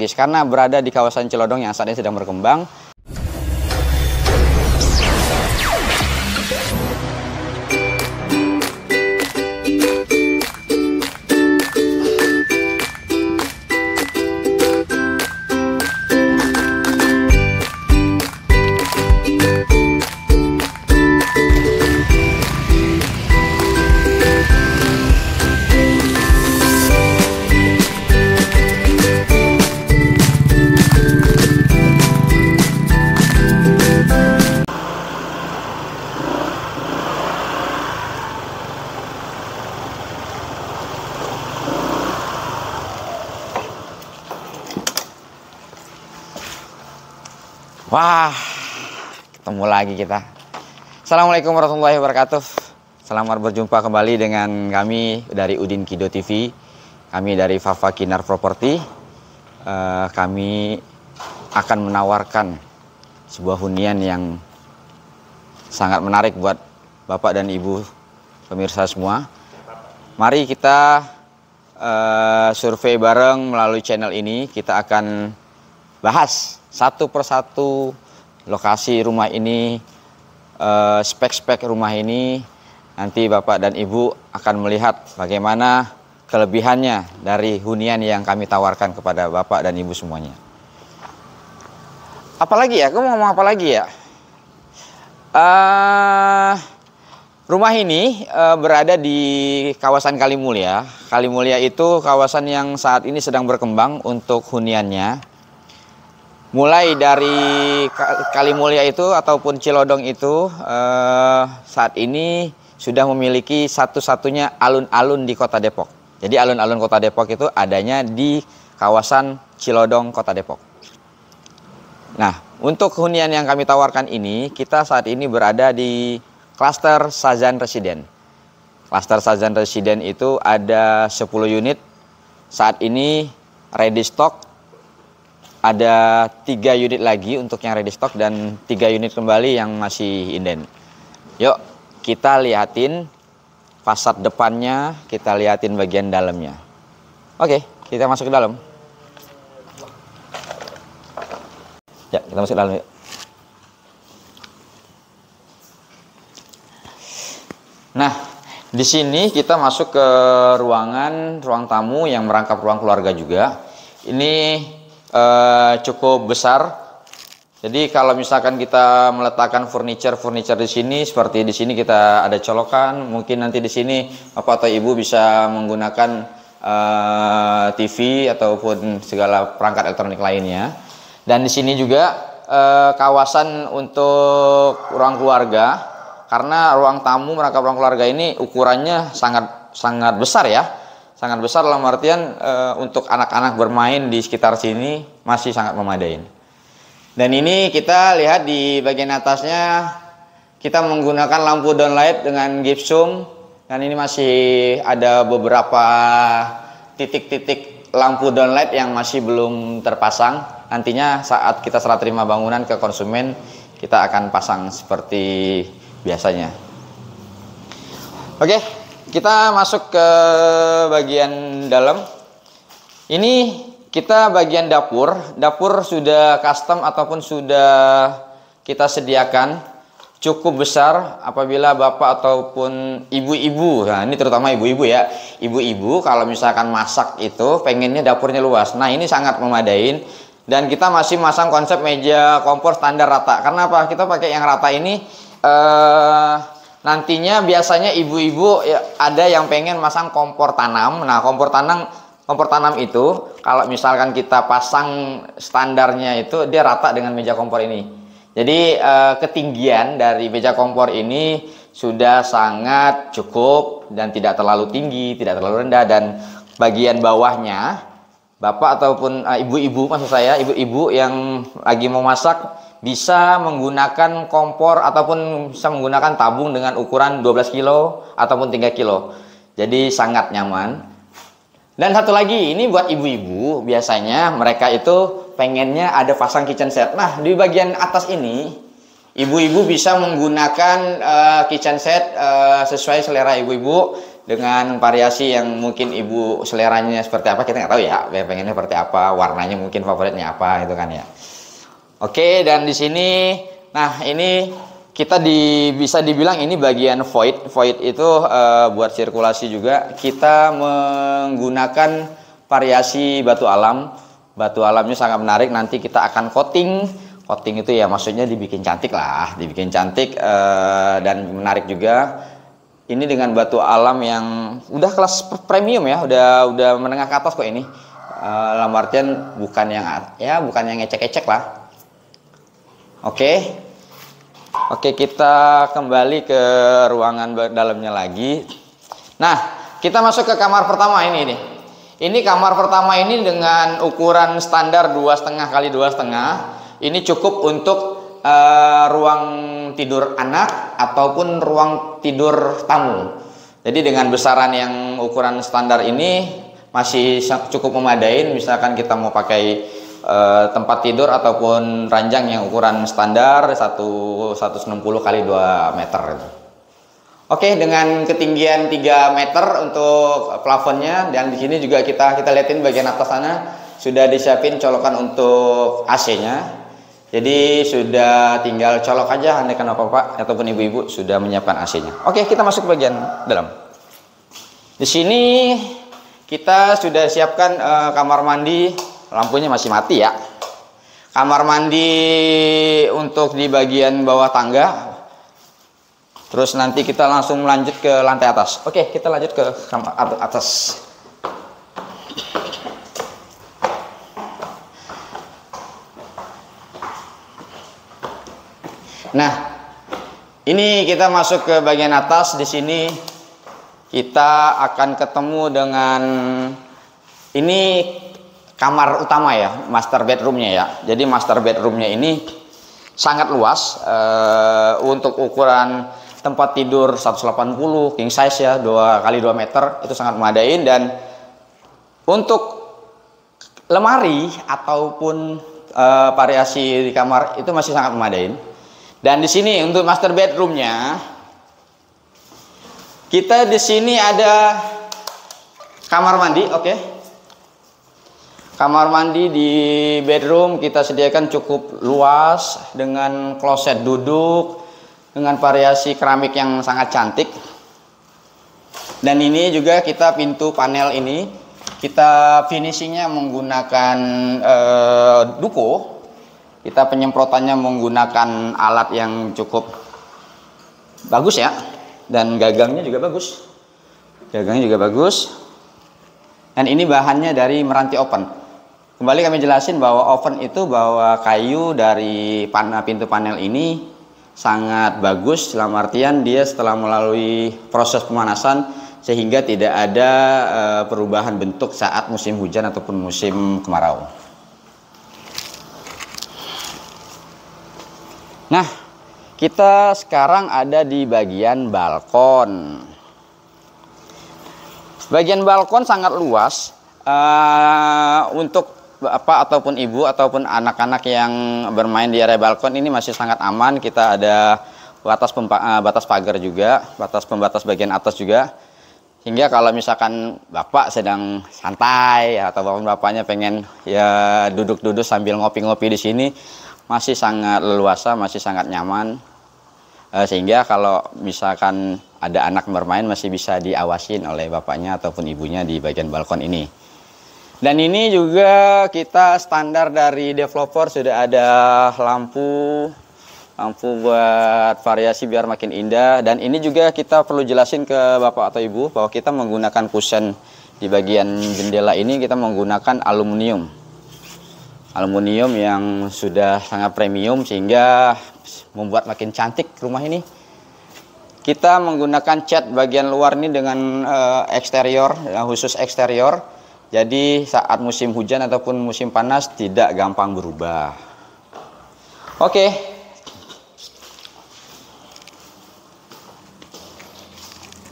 praktis karena berada di kawasan Cilodong yang saat ini sedang berkembang. Wah, ketemu lagi kita. Assalamualaikum warahmatullahi wabarakatuh. Selamat berjumpa kembali dengan kami dari Udin Kido TV. Kami dari Fafa Kinar Property. Kami akan menawarkan sebuah hunian yang sangat menarik buat Bapak dan Ibu pemirsa semua. Mari kita survei bareng melalui channel ini. Kita akan bahas satu persatu lokasi rumah ini, spek-spek rumah ini. Nanti Bapak dan Ibu akan melihat bagaimana kelebihannya dari hunian yang kami tawarkan kepada Bapak dan Ibu semuanya. Apalagi ya, aku mau ngomong apa lagi ya? Rumah ini berada di kawasan Kalimulya. Kalimulya itu kawasan yang saat ini sedang berkembang untuk huniannya. Mulai dari Kalimulya itu ataupun Cilodong itu saat ini sudah memiliki satu-satunya alun-alun di Kota Depok. Jadi alun-alun Kota Depok itu adanya di kawasan Cilodong Kota Depok. Nah, untuk hunian yang kami tawarkan ini, kita saat ini berada di klaster Shazan Residen. Klaster Shazan Residen itu ada 10 unit. Saat ini ready stock. Ada 3 unit lagi untuk yang ready stock dan 3 unit kembali yang masih inden. Yuk kita lihatin fasad depannya, kita lihatin bagian dalamnya. Oke, kita masuk ke dalam. Ya, kita masuk ke dalam yuk. Nah, di sini kita masuk ke ruang tamu yang merangkap ruang keluarga juga. Ini cukup besar. Jadi kalau misalkan kita meletakkan furniture di sini, seperti di sini kita ada colokan, mungkin nanti di sini Bapak atau Ibu bisa menggunakan TV ataupun segala perangkat elektronik lainnya. Dan di sini juga kawasan untuk ruang keluarga, karena ruang tamu merangkap ruang keluarga ini ukurannya sangat besar ya. Sangat besar dalam artian untuk anak-anak bermain di sekitar sini masih sangat memadai. Dan ini kita lihat di bagian atasnya kita menggunakan lampu downlight dengan gypsum, dan ini masih ada beberapa titik-titik lampu downlight yang masih belum terpasang. Nantinya saat kita serah terima bangunan ke konsumen, kita akan pasang seperti biasanya. Oke. Kita masuk ke bagian dalam. Ini kita bagian dapur. Dapur sudah custom ataupun sudah kita sediakan. Cukup besar apabila Bapak ataupun ibu-ibu. Nah, ini terutama ibu-ibu ya. Ibu-ibu kalau misalkan masak itu pengennya dapurnya luas. Nah, ini sangat memadain. Dan kita masih masang konsep meja kompor standar rata. Karena apa? Kita pakai yang rata ini nantinya biasanya ibu-ibu ya, ada yang pengen masang kompor tanam. Nah, kompor tanam itu kalau misalkan kita pasang standarnya itu dia rata dengan meja kompor ini. Jadi ketinggian dari meja kompor ini sudah sangat cukup dan tidak terlalu tinggi, tidak terlalu rendah. Dan bagian bawahnya Bapak ataupun ibu-ibu, maksud saya ibu-ibu yang lagi mau masak bisa menggunakan kompor ataupun bisa menggunakan tabung dengan ukuran 12 kilo ataupun 3 kilo. Jadi sangat nyaman. Dan satu lagi, ini buat ibu-ibu, biasanya mereka itu pengennya ada pasang kitchen set. Nah, di bagian atas ini ibu-ibu bisa menggunakan kitchen set sesuai selera ibu-ibu. dengan variasi yang mungkin ibu seleranya seperti apa, kita nggak tahu ya, pengennya seperti apa, warnanya mungkin favoritnya apa itu kan ya. Oke, dan di sini, nah ini kita bisa dibilang ini bagian void. Void itu buat sirkulasi juga. Kita menggunakan variasi batu alam. Batu alamnya sangat menarik. Nanti kita akan coating. Coating itu ya maksudnya dibikin cantik lah, dibikin cantik dan menarik juga. Ini dengan batu alam yang udah kelas premium ya, udah menengah ke atas kok ini. Dalam artian bukan yang ecek-ecek lah. Oke, kita kembali ke ruangan dalamnya lagi. Nah, kita masuk ke kamar pertama ini nih. Ini kamar pertama ini dengan ukuran standar 2,5 kali 2,5. Ini cukup untuk ruang tidur anak ataupun ruang tidur tamu. Jadi dengan besaran yang ukuran standar ini masih cukup memadai. Misalkan kita mau pakai tempat tidur ataupun ranjang yang ukuran standar 160 kali 2 meter. Oke, dengan ketinggian 3 meter untuk plafonnya, dan di sini juga kita lihatin bagian atas sana sudah disiapin colokan untuk AC-nya. Jadi sudah tinggal colok aja, andai kan bapak ataupun ibu-ibu sudah menyiapkan AC-nya. Oke, kita masuk ke bagian dalam. Di sini kita sudah siapkan kamar mandi, lampunya masih mati ya. Kamar mandi untuk di bagian bawah tangga. Terus nanti kita langsung lanjut ke lantai atas. Oke, kita lanjut ke kamar atas. Nah, ini kita masuk ke bagian atas. Di sini kita akan ketemu dengan ini kamar utama ya, master bedroomnya ya. Jadi master bedroomnya ini sangat luas untuk ukuran tempat tidur 180 king size ya, 2 kali 2 meter, itu sangat memadain. Dan untuk lemari ataupun variasi di kamar itu masih sangat memadain. Dan di sini untuk master bedroomnya, kita di sini ada kamar mandi, oke. Kamar mandi di bedroom kita sediakan cukup luas dengan kloset duduk dengan variasi keramik yang sangat cantik. Dan ini juga kita pintu panel ini kita finishingnya menggunakan duko. Kita penyemprotannya menggunakan alat yang cukup bagus ya, dan gagangnya juga bagus. Gagangnya juga bagus. Dan ini bahannya dari Meranti Oven. Kembali kami jelasin bahwa oven itu bahwa kayu dari pintu panel ini sangat bagus, dalam artian dia setelah melalui proses pemanasan sehingga tidak ada perubahan bentuk saat musim hujan ataupun musim kemarau. Nah, kita sekarang ada di bagian balkon. Bagian balkon sangat luas untuk bapak ataupun ibu ataupun anak-anak yang bermain di area balkon ini masih sangat aman. Kita ada batas pagar juga, batas pembatas bagian atas juga. Hingga kalau misalkan bapak sedang santai atau bapaknya pengen ya duduk-duduk sambil ngopi-ngopi di sini, masih sangat leluasa, masih sangat nyaman, sehingga kalau misalkan ada anak bermain masih bisa diawasin oleh bapaknya ataupun ibunya di bagian balkon ini. Dan ini juga kita standar dari developer sudah ada lampu buat variasi biar makin indah. Dan ini juga kita perlu jelasin ke bapak atau ibu bahwa kita menggunakan kusen di bagian jendela ini, kita menggunakan aluminium yang sudah sangat premium sehingga membuat makin cantik rumah ini. Kita menggunakan cat bagian luar ini dengan eksterior, khusus eksterior. Jadi saat musim hujan ataupun musim panas tidak gampang berubah. Oke.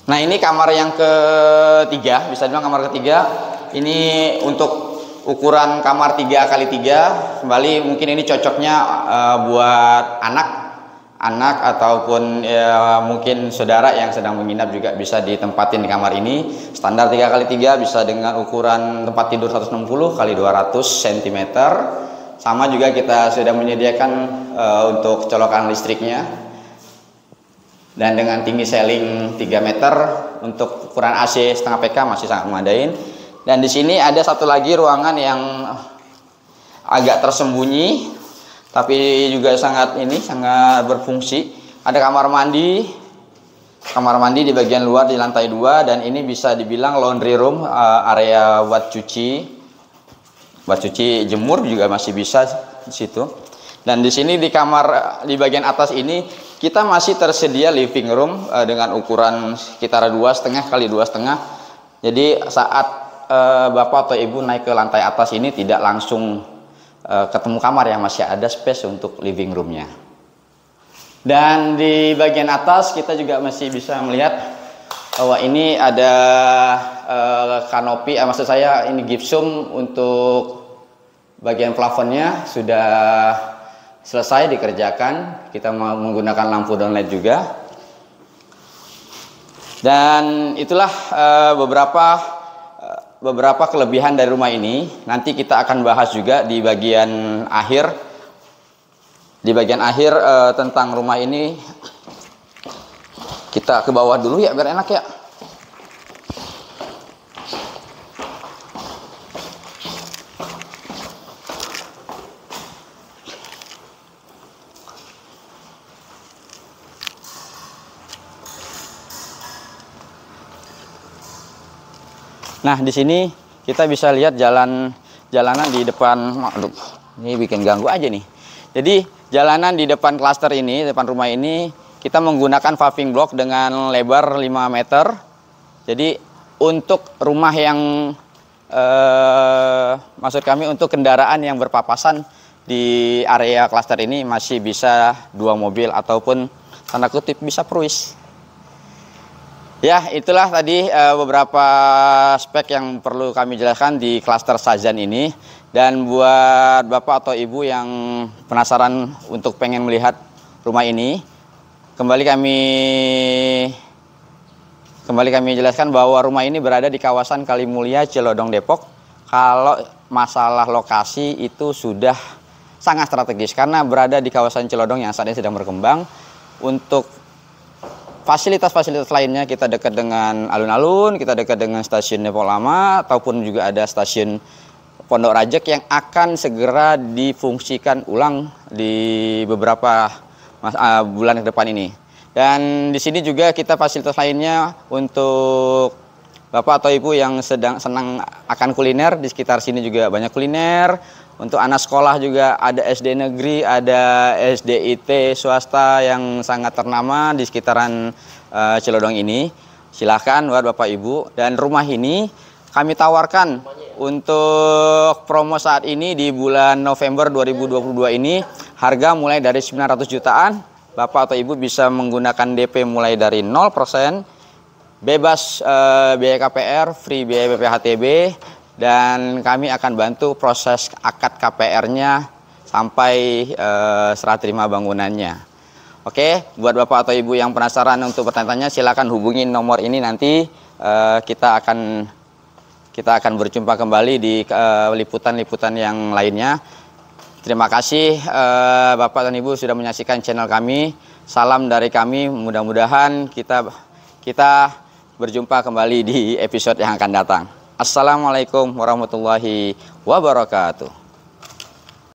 Nah, ini kamar yang ketiga, bisa dibilang kamar ketiga. Ini untuk ukuran kamar 3 kali 3. Kembali mungkin ini cocoknya buat anak anak ataupun ya, mungkin saudara yang sedang menginap juga bisa ditempatin di kamar ini. Standar 3x3 bisa dengan ukuran tempat tidur 160 x 200 cm. Sama juga kita sudah menyediakan untuk colokan listriknya. Dan dengan tinggi ceiling 3 meter untuk ukuran AC setengah PK masih sangat memadai. Dan di sini ada satu lagi ruangan yang agak tersembunyi tapi juga sangat berfungsi. Ada kamar mandi di bagian luar di lantai 2, dan ini bisa dibilang laundry room, area buat cuci jemur juga masih bisa di situ. Dan di sini di kamar di bagian atas ini kita masih tersedia living room dengan ukuran sekitar 2,5 x 2,5. Jadi saat bapak atau ibu naik ke lantai atas ini tidak langsung ketemu kamar, yang masih ada space untuk living roomnya. Dan di bagian atas kita juga masih bisa melihat bahwa ini ada kanopi, maksud saya ini gypsum untuk bagian plafonnya sudah selesai dikerjakan. Kita menggunakan lampu downlight juga. Dan itulah beberapa kelebihan dari rumah ini. Nanti kita akan bahas juga di bagian akhir. Tentang rumah ini. Kita ke bawah dulu ya biar enak ya. Nah, di sini kita bisa lihat jalanan di depan. Aduh, ini bikin ganggu aja nih. Jadi, jalanan di depan klaster ini, depan rumah ini, kita menggunakan paving block dengan lebar 5 meter. Jadi, untuk rumah yang maksud kami untuk kendaraan yang berpapasan di area klaster ini masih bisa 2 mobil ataupun tanda kutip bisa pruis. Ya, itulah tadi beberapa spek yang perlu kami jelaskan di klaster Shahzan ini. Dan buat bapak atau ibu yang penasaran untuk pengen melihat rumah ini, kembali kami jelaskan bahwa rumah ini berada di kawasan Kalimulya, Cilodong, Depok. Kalau masalah lokasi itu sudah sangat strategis karena berada di kawasan Cilodong yang saat ini sedang berkembang. Untuk fasilitas-fasilitas lainnya kita dekat dengan alun-alun, kita dekat dengan stasiun Depok Lama, ataupun juga ada stasiun Pondok Rajek yang akan segera difungsikan ulang di beberapa bulan ke depan ini. Dan di sini juga kita fasilitas lainnya untuk bapak atau ibu yang sedang senang akan kuliner, di sekitar sini juga banyak kuliner. Untuk anak sekolah juga ada SD negeri, ada SDIT swasta yang sangat ternama di sekitaran Cilodong ini. Silahkan buat bapak ibu. Dan rumah ini kami tawarkan untuk promo saat ini di bulan November 2022 ini, harga mulai dari 900 jutaan. Bapak atau ibu bisa menggunakan DP mulai dari 0%, bebas biaya KPR, free biaya BPHTB. Dan kami akan bantu proses akad KPR-nya sampai serah terima bangunannya. Oke, buat bapak atau ibu yang penasaran untuk bertanya-tanya, silakan hubungi nomor ini. Nanti kita akan berjumpa kembali di liputan-liputan yang lainnya. Terima kasih bapak dan ibu sudah menyaksikan channel kami. Salam dari kami. Mudah-mudahan kita berjumpa kembali di episode yang akan datang. Assalamualaikum warahmatullahi wabarakatuh.